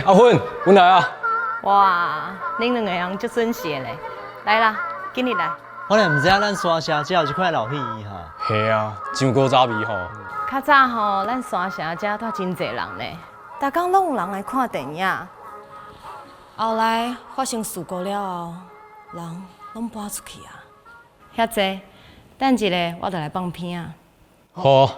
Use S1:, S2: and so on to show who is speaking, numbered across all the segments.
S1: 阿芬，阮来啊！
S2: 哇，恁两个人足准时嘞！来啦，紧日来。
S3: 我咧唔知影咱山下只有一块老戏哈。
S1: 系啊，上古早味吼。
S2: 较早吼，咱山城遮都真侪人呢，逐工拢有人来看电影。后来发生事故了后，人拢搬出去啊。遐济，等一下我就来放片啊。
S1: 好。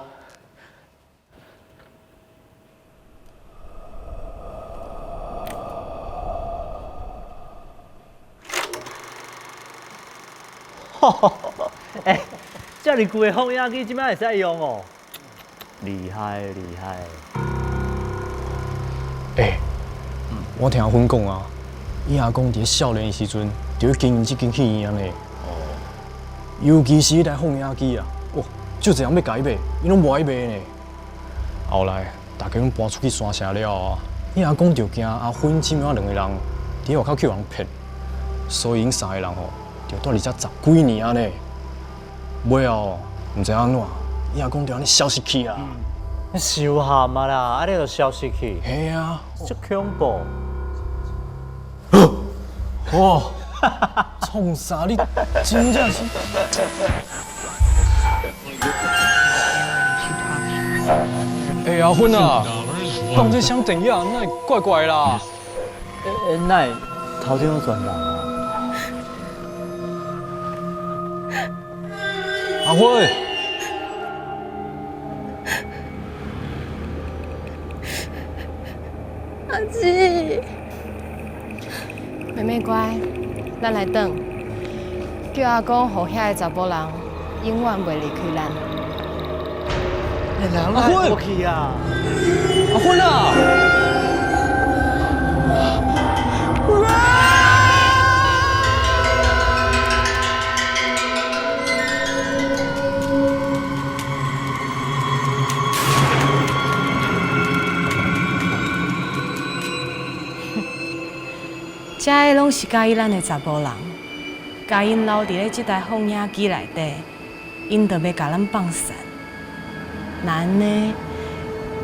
S3: 哎，遮尔贵的放映机，即摆会使用哦，厉害厉害。
S1: 我听阿芬讲啊，伊阿公伫少年的时阵就去经营这间戏院嘞。尤其是迄台放映机啊，就这样要改卖，伊拢无爱卖呢。后来大家拢搬出去山城了啊，伊阿公就惊阿芬姊妹两个人伫外口去人骗，所以因三个人吼。就住伫遮10几年呢，尾后唔知安怎，伊阿公就安尼消失去啊！
S3: 受限啊啦，安尼就消失去。
S1: 系啊，
S3: 足恐怖！
S1: 哇，创啥你真正是？阿芬啊，讲这啥电影，那会怪怪啦。
S3: 那头前有转人啊？
S1: 阿芬，
S2: 阿姊，妹妹乖，咱来转，叫阿公互遐个查甫人永远袂离开咱。
S3: 人来过去啊！
S1: 阿芬啊！
S2: 遮个拢是介意咱的查甫人，甲因留伫咧即台放映机内底，因就要甲咱放散。那安尼，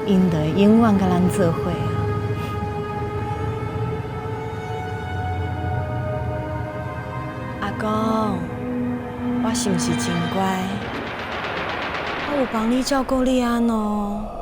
S2: 因就会永远甲咱做伙啊！阿公，我是毋是真乖？我有帮你照顾你安哦。